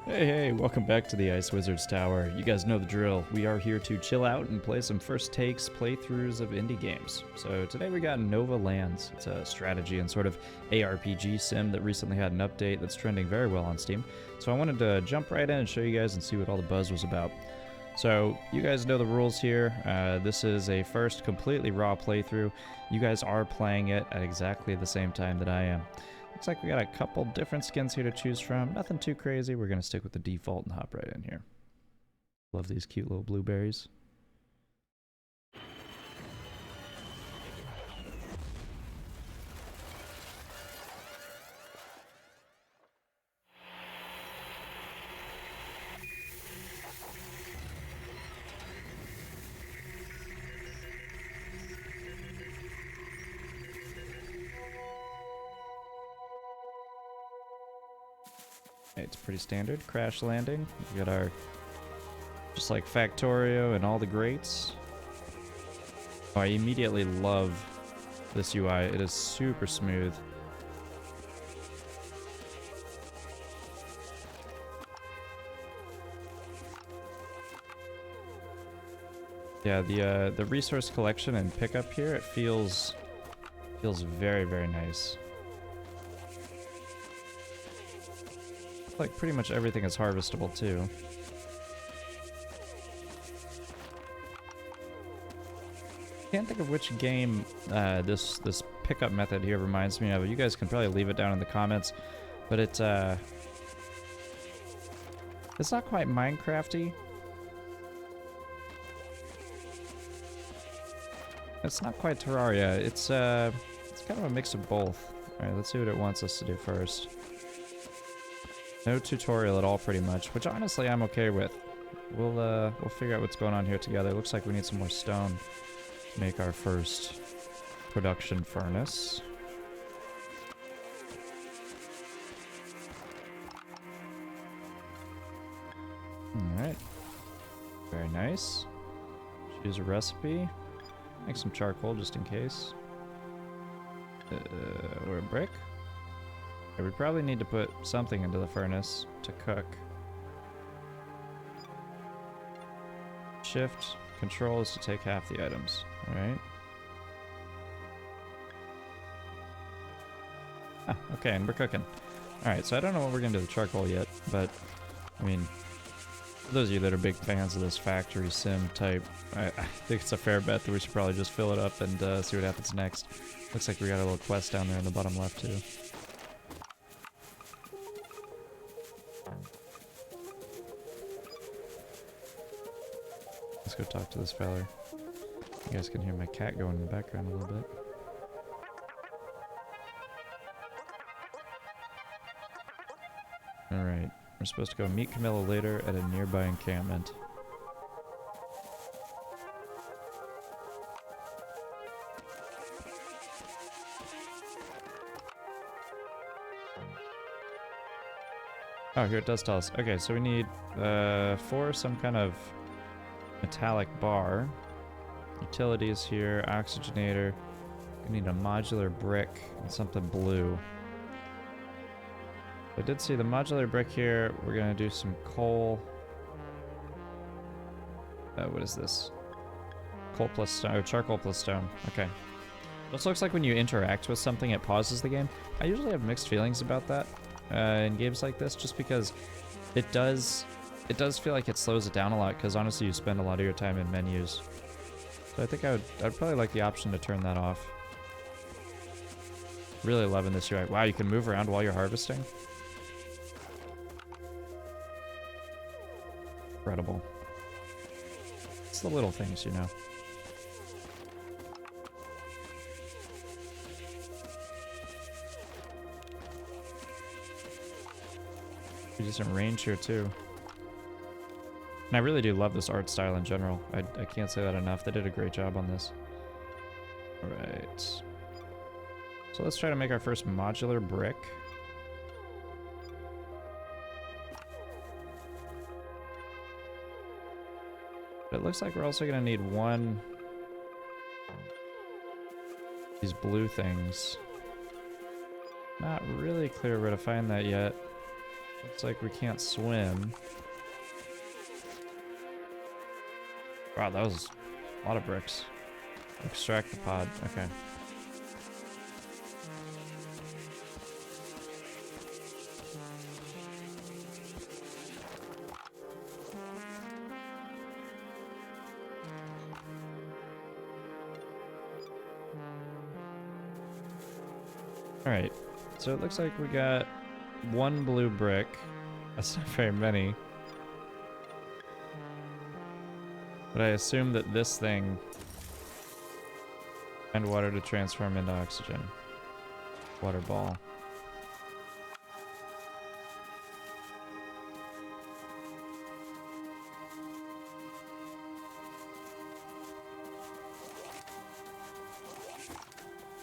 Hey, welcome back to the Ice Wizards Tower. You guys know the drill. We are here to chill out and play some first takes playthroughs of indie games. So today we got Nova Lands. It's a strategy and sort of ARPG sim that recently had an update that's trending very well on Steam. So I wanted to jump right in and show you guys and see what all the buzz was about. So you guys know the rules here. This is a first completely raw playthrough. You guys are playing it at exactly the same time that I am. Looks like we got a couple different skins here to choose from. Nothing too crazy. We're going to stick with the default and hop right in here. Love these cute little blueberries. It's pretty standard. Crash landing. We got our, just like Factorio and all the greats. Oh, I immediately love this UI. It is super smooth. Yeah, the resource collection and pickup here, it feels very, very nice. Like pretty much everything is harvestable too. Can't think of which game this pickup method here reminds me of. You guys can probably leave it down in the comments, but it's not quite Minecrafty. It's not quite Terraria. It's kind of a mix of both. All right, let's see what it wants us to do first. No tutorial at all, pretty much, which honestly I'm okay with. We'll figure out what's going on here together. Looks like we need some more stone to make our first production furnace. Alright. Very nice. Choose a recipe. Make some charcoal just in case. Or a brick. Yeah, we probably need to put something into the furnace to cook. Shift, control is to take half the items. Alright. Ah, okay, and we're cooking. Alright, so I don't know what we're gonna do with the charcoal yet, but, I mean, for those of you that are big fans of this factory sim type, I think it's a fair bet that we should probably just fill it up and see what happens next. Looks like we got a little quest down there in the bottom left, too. Let's go talk to this feller. You guys can hear my cat going in the background a little bit. Alright, we're supposed to go meet Camilla later at a nearby encampment. Oh, here it does tell us. Okay, so we need for some kind of metallic bar. Utilities here, oxygenator. We need a modular brick and something blue. I did see the modular brick here. We're gonna do some coal. What is this? Coal plus stone, charcoal plus stone. Okay. This looks like when you interact with something, it pauses the game. I usually have mixed feelings about that in games like this, just because it does feel like it slows it down a lot, because honestly you spend a lot of your time in menus. So I think I'd probably like the option to turn that off. Really loving this UI. Wow, you can move around while you're harvesting. Incredible. It's the little things, you know. Decent range here too. And I really do love this art style in general. I can't say that enough. They did a great job on this. Alright. So let's try to make our first modular brick. But it looks like we're also going to need one of these blue things. Not really clear where to find that yet. Looks like we can't swim. Wow, that was a lot of bricks. Extract the pod. Okay. Alright, so it looks like we got one blue brick. That's not very many. But I assume that this thing and water to transform into oxygen. Water ball.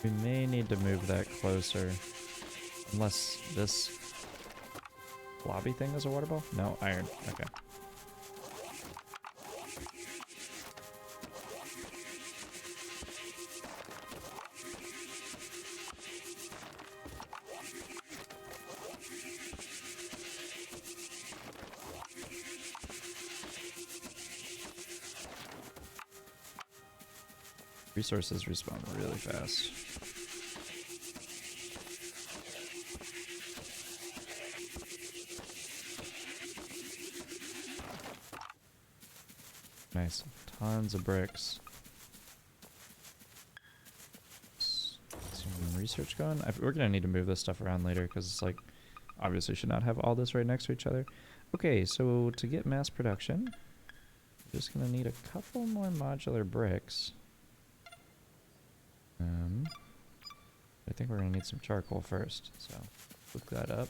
We may need to move that closer. Unless this blobby thing is a water ball? No, iron. Okay. Resources respawn really fast. Nice. Tons of bricks. Some research going. We're gonna need to move this stuff around later because it's like, obviously should not have all this right next to each other. Okay, so to get mass production, we're just gonna need a couple more modular bricks. I think we're gonna need some charcoal first, so look that up.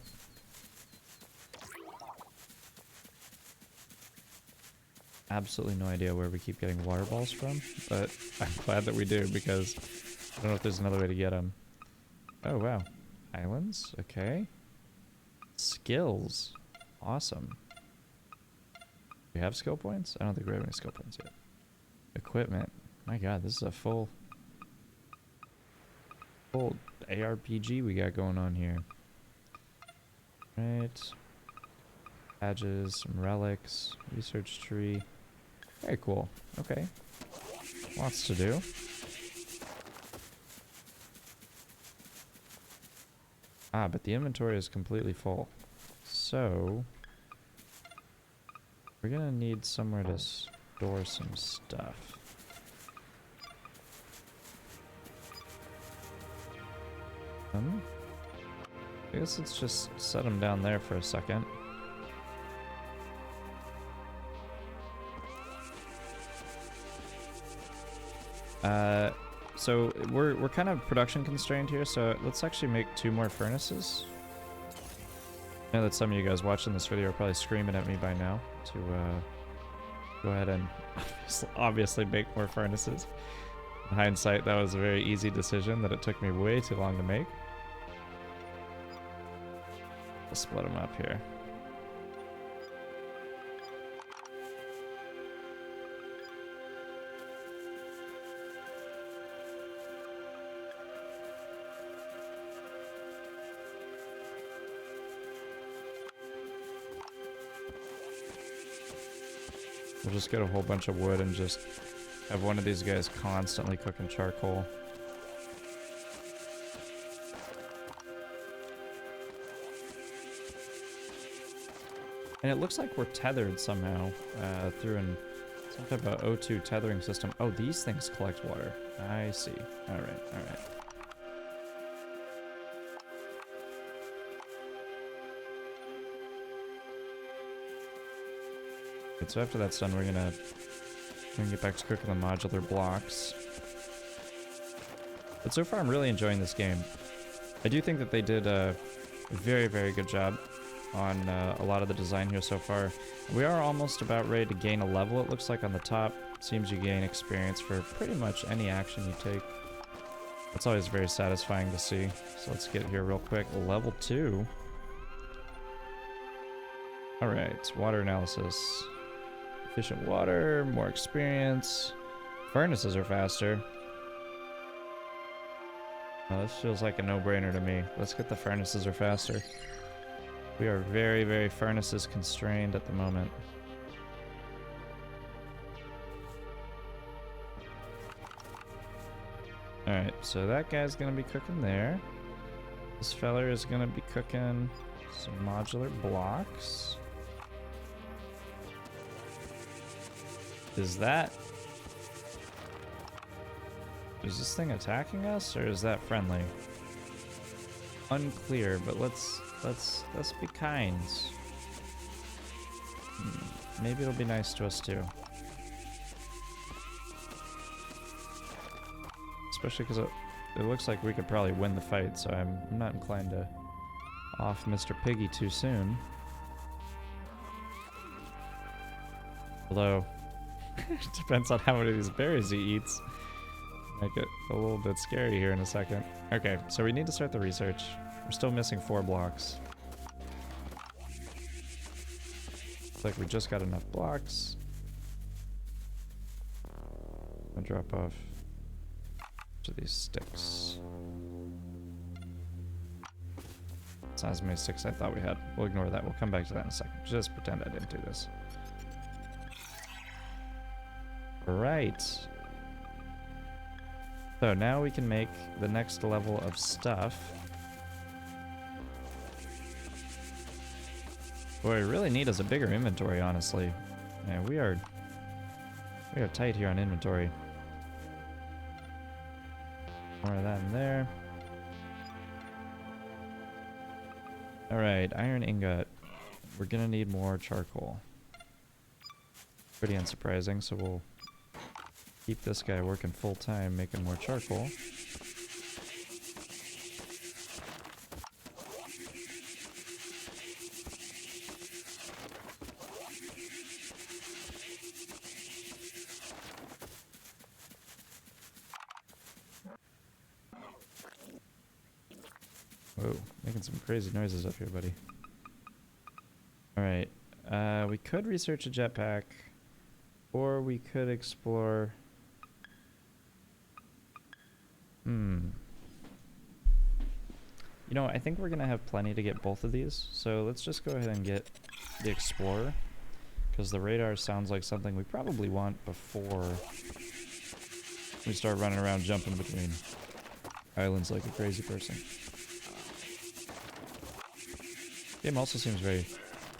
Absolutely no idea where we keep getting water balls from, but I'm glad that we do because I don't know if there's another way to get them. Oh wow, islands, okay. Skills, awesome. Do we have skill points? I don't think we have any skill points yet. Equipment, my god, this is a full ARPG we got going on here. Right. Badges, some relics, research tree. Very cool. Okay. Lots to do. Ah, but the inventory is completely full. So we're gonna need somewhere to store some stuff. I guess let's just set them down there for a second. So we're kind of production constrained here, so let's actually make 2 more furnaces. I know that some of you guys watching this video are probably screaming at me by now to go ahead and obviously make more furnaces. In hindsight, that was a very easy decision that it took me way too long to make. We'll split them up here. We'll just get a whole bunch of wood and just have one of these guys constantly cooking charcoal. And it looks like we're tethered somehow through some type of O2 tethering system. Oh, these things collect water. I see. Alright, alright. So after that's done, we're gonna get back to cooking the modular blocks. But so far, I'm really enjoying this game. I do think that they did a very, very good job on a lot of the design here so far. We are almost about ready to gain a level, it looks like on the top. Seems you gain experience for pretty much any action you take. That's always very satisfying to see. So let's get here real quick. Level 2. Alright, water analysis. Efficient water, more experience. Furnaces are faster. Oh, this feels like a no-brainer to me. Let's get the furnaces are faster. We are very, very furnaces constrained at the moment. Alright, so that guy's gonna be cooking there. This feller is gonna be cooking some modular blocks. Is this thing attacking us, or is that friendly? Unclear, but let's be kind. Maybe it'll be nice to us too. Especially because it looks like we could probably win the fight, so I'm not inclined to off Mr. Piggy too soon. Although, it depends on how many of these berries he eats. Make it a little bit scary here in a second. Okay, so we need to start the research. We're still missing 4 blocks. Looks like we just got enough blocks. I'll drop off to these sticks. It's not as many sticks I thought we had. We'll ignore that. We'll come back to that in a second. Just pretend I didn't do this. Right. So now we can make the next level of stuff. What we really need is a bigger inventory, honestly. Yeah, we are tight here on inventory. More of that in there. Alright, iron ingot. We're gonna need more charcoal. Pretty unsurprising, so we'll keep this guy working full time, making more charcoal. Whoa, making some crazy noises up here, buddy. Alright, we could research a jetpack, or we could explore... You know, I think we're gonna have plenty to get both of these, so let's just go ahead and get the Explorer, because the radar sounds like something we probably want before we start running around jumping between islands like a crazy person. Game also seems very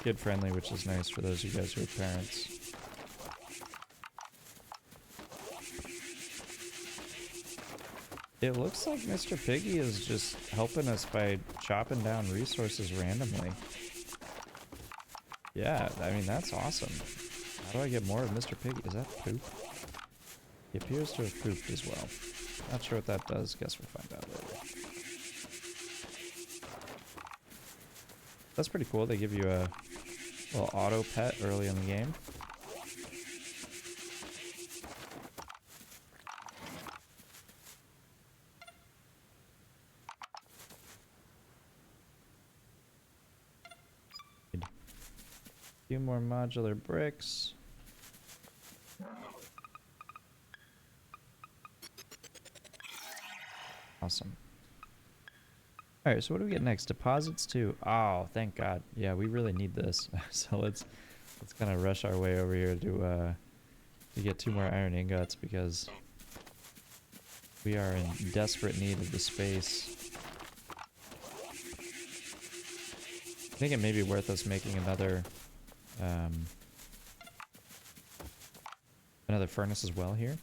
kid-friendly, which is nice for those of you guys who are parents. It looks like Mr. Piggy is just helping us by chopping down resources randomly. Yeah, I mean, that's awesome. How do I get more of Mr. Piggy? Is that poop? He appears to have pooped as well. Not sure what that does. Guess we'll find out later. That's pretty cool. They give you a little auto pet early in the game. Few more modular bricks. Awesome. Alright, so what do we get next? Deposits too. Oh, thank God. Yeah, we really need this. So let's kind of rush our way over here to get 2 more iron ingots, because we are in desperate need of the space. I think it may be worth us making another furnace as well here.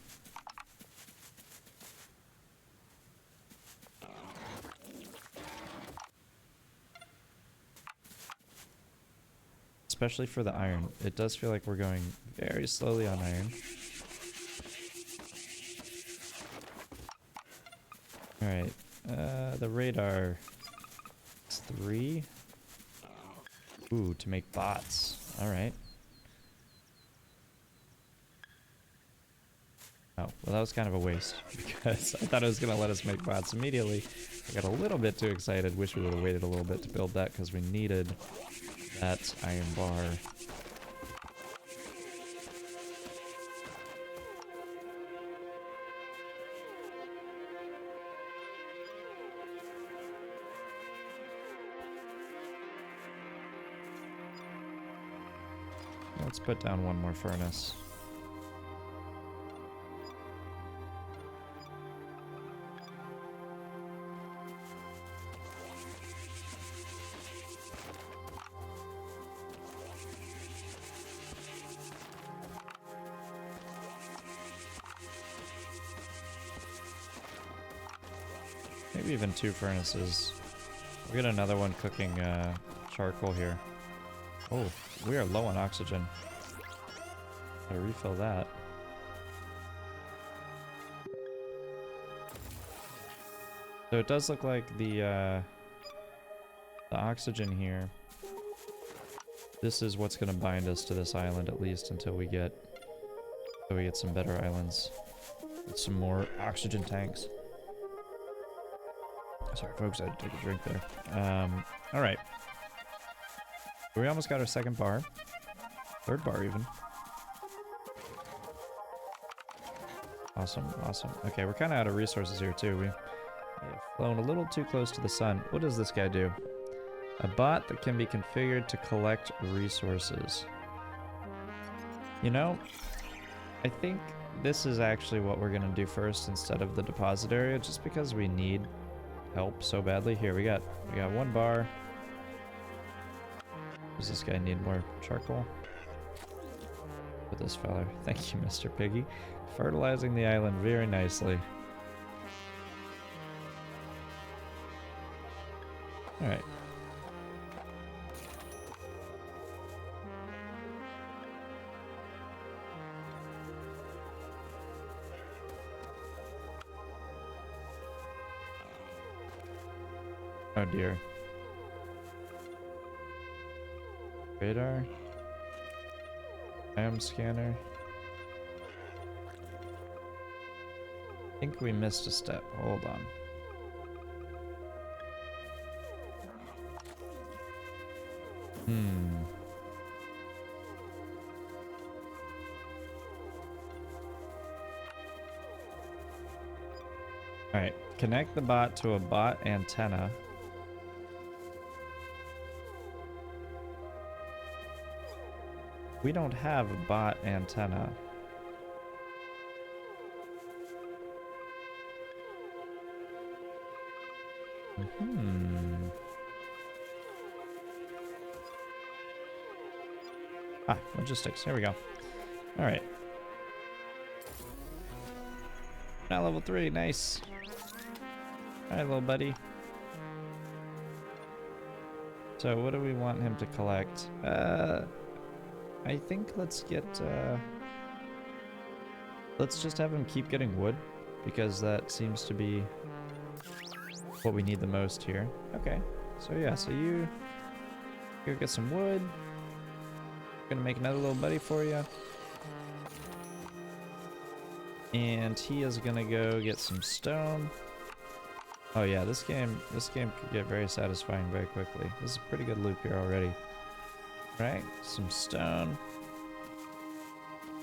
Especially for the iron. It does feel like we're going very slowly on iron. Alright, the radar is 3. Ooh, to make bots. Alright. Oh, well that was kind of a waste, because I thought it was going to let us make bots immediately. I got a little bit too excited. Wish we would have waited a little bit to build that, because we needed that iron bar. Let's put down one more furnace. Maybe even 2 furnaces. We'll get another one cooking charcoal here. Oh, we are low on oxygen. Gotta refill that. So it does look like the oxygen here. This is what's gonna bind us to this island at least until we get some better islands with some more oxygen tanks. Sorry, folks, I had to take a drink there. All right. We almost got our second bar. Third bar, even. Awesome, awesome. Okay, we're kind of out of resources here, too. We have flown a little too close to the sun. What does this guy do? A bot that can be configured to collect resources. You know, I think this is actually what we're going to do first instead of the deposit area, just because we need help so badly. Here, we got 1 bar. Does this guy need more charcoal? For this fella. Thank you, Mr. Piggy. Fertilizing the island very nicely. Alright. Oh dear. Radar. IM scanner. I think we missed a step. Hold on. Alright. Connect the bot to a bot antenna. We don't have a bot antenna. Ah, logistics. Here we go. Alright. Now level 3. Nice. Alright, little buddy. So, what do we want him to collect? I think let's get, let's just have him keep getting wood, because that seems to be what we need the most here. Okay, so yeah, so you go get some wood. Gonna make another little buddy for you. And he is gonna go get some stone. Oh yeah, this game could get very satisfying very quickly. This is a pretty good loop here already. Right, some stone.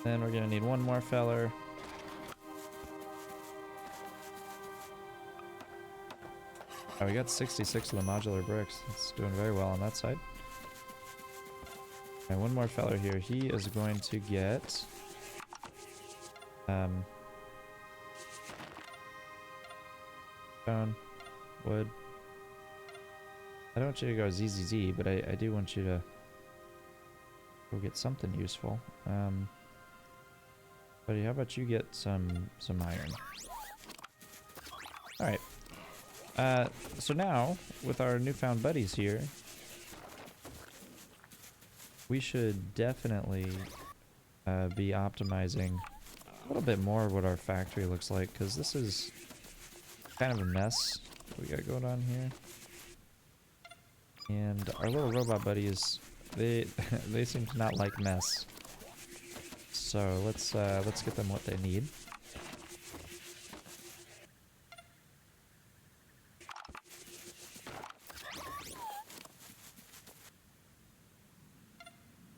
Then we're gonna need one more feller. Oh, we got 66 of the modular bricks. It's doing very well on that side. And one more feller here. He is going to get stone, wood. I don't want you to go ZZZ, but I do want you to go get something useful. Buddy, how about you get some iron? Alright. So now, with our newfound buddies here, we should definitely be optimizing a little bit more of what our factory looks like, because this is kind of a mess we got going on here. And our little robot buddies, they seem to not like mess. So let's get them what they need.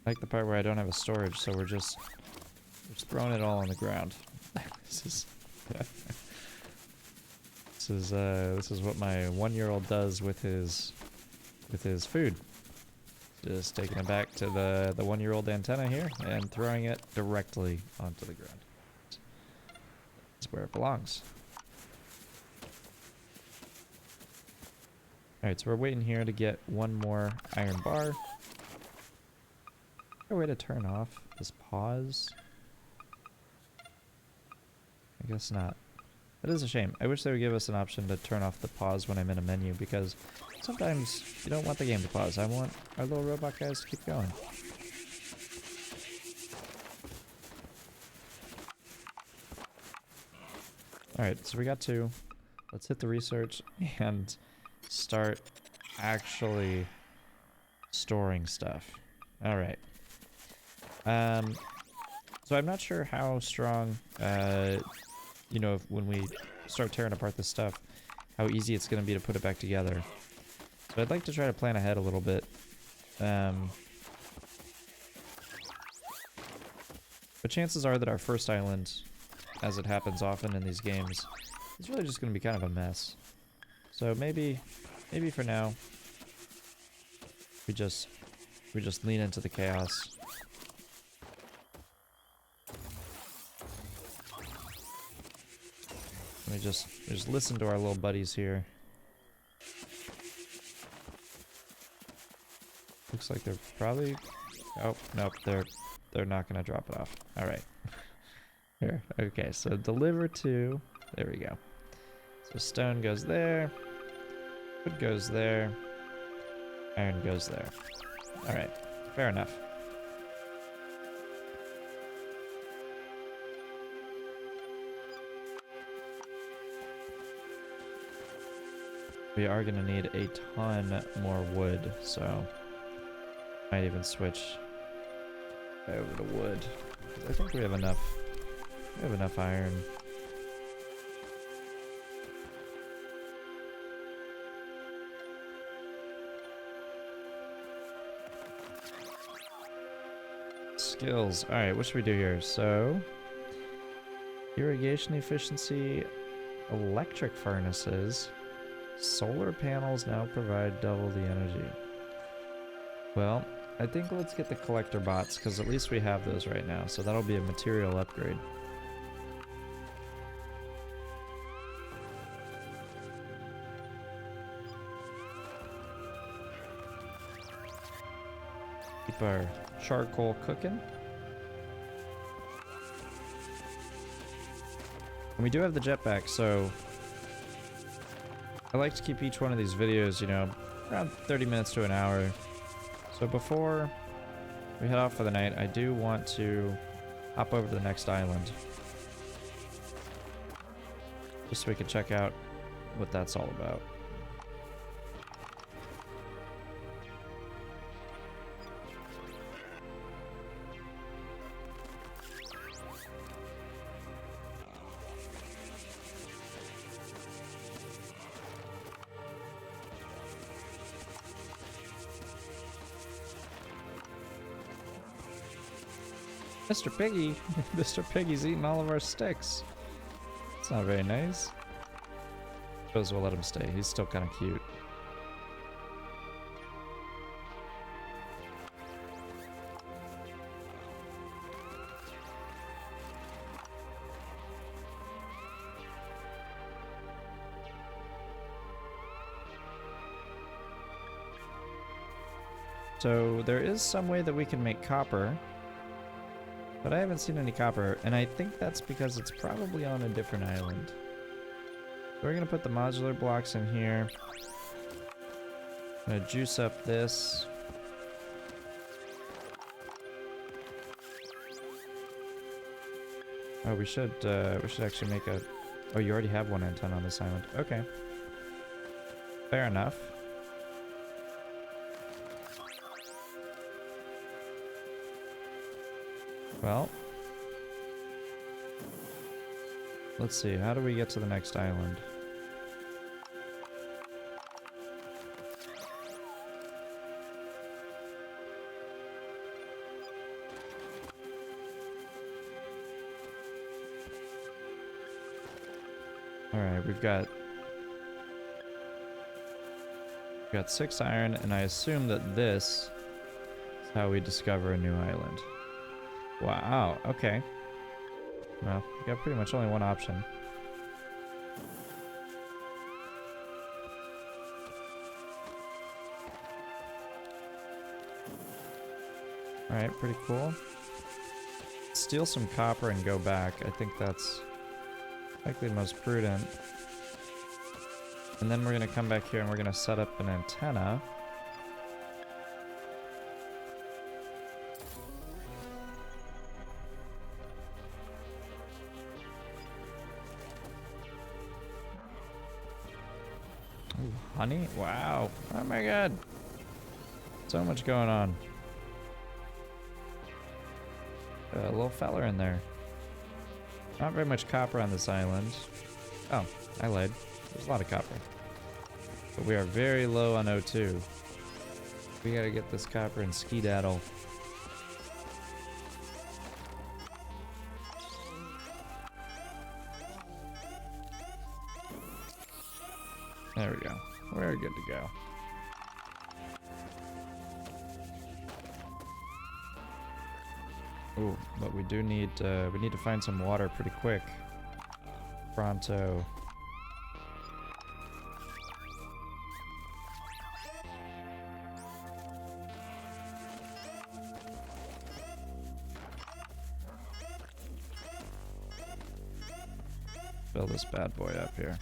I like the part where I don't have a storage, so we're just throwing it all on the ground. This is what my 1-year-old does with his food. Just taking it back to the 1-year-old antenna here and throwing it directly onto the ground. That's where it belongs. Alright, so we're waiting here to get one more iron bar. Is there a way to turn off this pause? I guess not. That is a shame. I wish they would give us an option to turn off the pause when I'm in a menu, because sometimes you don't want the game to pause. I want our little robot guys to keep going. Alright, so we got 2. Let's hit the research and start actually storing stuff. Alright. So I'm not sure how strong, you know, when we start tearing apart this stuff, how easy it's going to be to put it back together. So I'd like to try to plan ahead a little bit. But chances are that our first island, as it happens often in these games, is really just going to be kind of a mess. So maybe for now, we just lean into the chaos. We just listen to our little buddies here. Looks like they're probably... Oh, nope, they're not gonna drop it off. Alright. Here, okay, so deliver to... There we go. So stone goes there. Wood goes there. Iron goes there. Alright, fair enough. We are going to need a ton more wood, so might even switch over to wood. I think we have enough. We have enough iron. Skills. All right, what should we do here? So, irrigation efficiency, electric furnaces. Solar panels now provide double the energy. Well, I think let's get the collector bots, because at least we have those right now, so that'll be a material upgrade. Keep our charcoal cooking. And we do have the jetpack, so I like to keep each one of these videos, you know, around 30 minutes to an hour. So before we head off for the night, I do want to hop over to the next island, just so we can check out what that's all about. Mr. Piggy! Mr. Piggy's eating all of our sticks. It's not very nice. Suppose we'll let him stay. He's still kind of cute. So there is some way that we can make copper. But I haven't seen any copper, and I think that's because it's probably on a different island. So we're going to put the modular blocks in here. I'm going to juice up this. Oh, we should actually make a... Oh, you already have one antenna on this island. Okay. Fair enough. Well, let's see, how do we get to the next island? Alright, we've got 6 iron, and I assume that this how we discover a new island. Wow, okay. Well, we got pretty much only one option. Alright, pretty cool. Steal some copper and go back. I think that's likely most prudent. And then we're going to come back here and we're going to set up an antenna. Ooh, honey? Wow. Oh my god. So much going on. A little feller in there. Not very much copper on this island. Oh, I lied. There's a lot of copper. But we are very low on O2. We gotta get this copper and skedaddle. There we go. We're good to go. Ooh, but we do need, we need to find some water pretty quick. Pronto. Fill this bad boy up here.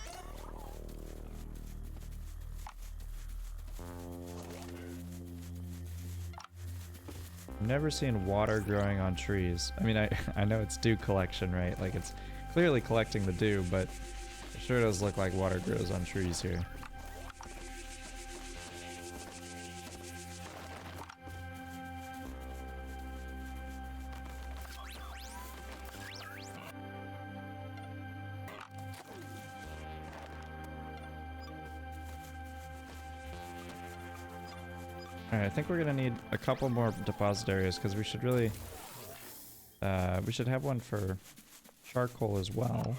I've never seen water growing on trees. I mean, I know it's dew collection, right? Like, it's clearly collecting the dew, but it sure does look like water grows on trees here. Alright, I think we're gonna need a couple more deposit areas because we should really we should have one for charcoal as well.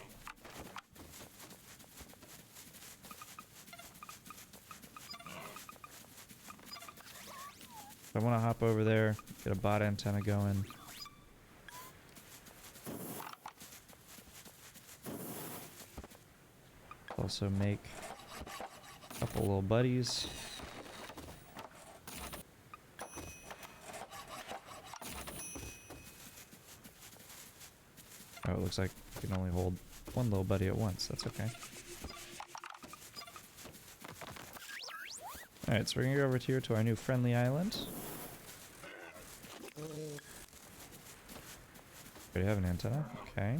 I want to hop over there, get a bot antenna going. Also make a couple little buddies. Oh, it looks like we can only hold one little buddy at once. That's okay. Alright, so we're gonna go over here to our new friendly island. We have an antenna. Okay.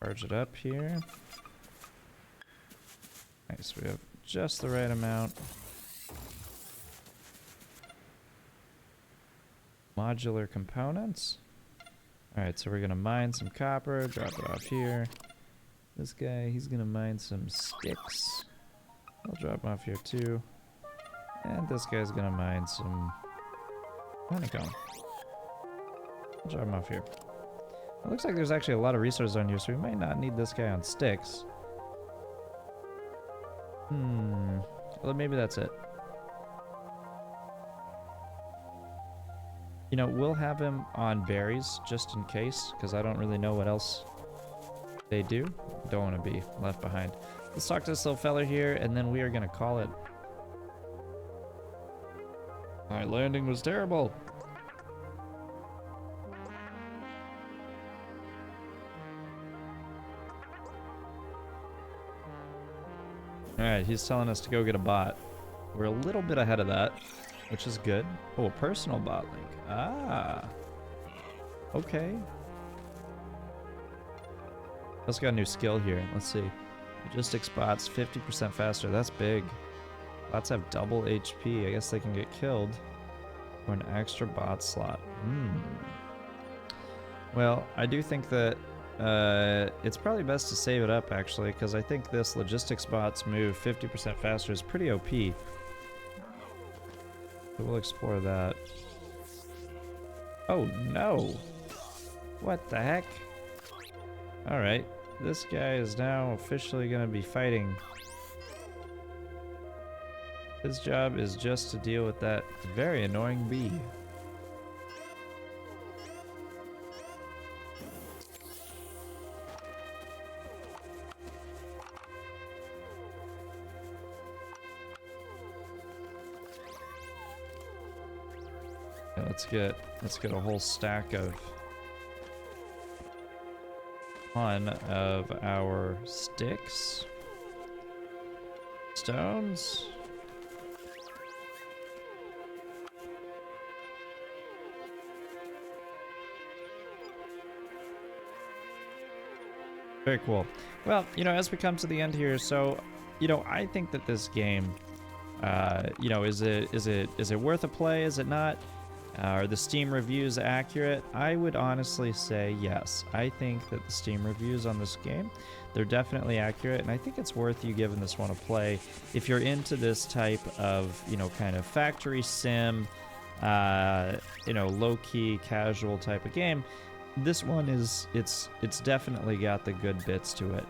Charge it up here. Nice, we have just the right amount. Modular components. Alright, so we're gonna mine some copper, drop it off here. This guy, he's gonna mine some sticks. I'll drop him off here too. And this guy's gonna mine some honeycomb. I'll drop him off here. It looks like there's actually a lot of resources on here, so we might not need this guy on sticks. Well, maybe that's it. You know, we'll have him on berries just in case, because I don't really know what else they do. Don't want to be left behind. Let's talk to this little fella here, and then we are going to call it. My landing was terrible. Alright, he's telling us to go get a bot. We're a little bit ahead of that, which is good. Oh, a personal bot link. Ah. Okay. Also got a new skill here. Let's see. Logistics bots, 50% faster. That's big. Bots have double HP. I guess they can get killed for an extra bot slot. Well, I do think that it's probably best to save it up, actually, because I think this logistics bots move 50% faster is pretty OP. So we'll explore that. Oh, no. What the heck? Alright. This guy is now officially going to be fighting His job is just to deal with that very annoying bee. Yeah, let's get a whole stack of one of our sticks. Stones. Very cool. Well, you know, as we come to the end here, so, you know, I think that this game, you know, is it worth a play? Is it not? Are the Steam reviews accurate? I would honestly say yes. I think that the Steam reviews on this game, they're definitely accurate, and I think it's worth you giving this one a play if you're into this type of, you know, kind of factory sim, you know, low-key, casual type of game. This one is, it's definitely got the good bits to it.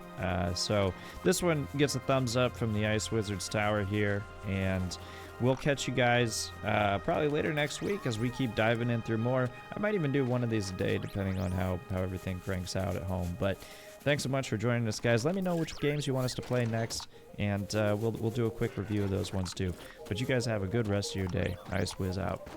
So this one gets a thumbs up from the Ice Wizards Tower here, and we'll catch you guys probably later next week as we keep diving in through more. I might even do one of these a day depending on how everything cranks out at home. But thanks so much for joining us, guys. Let me know which games you want us to play next, and we'll do a quick review of those ones too. But you guys have a good rest of your day. Ice Wiz out.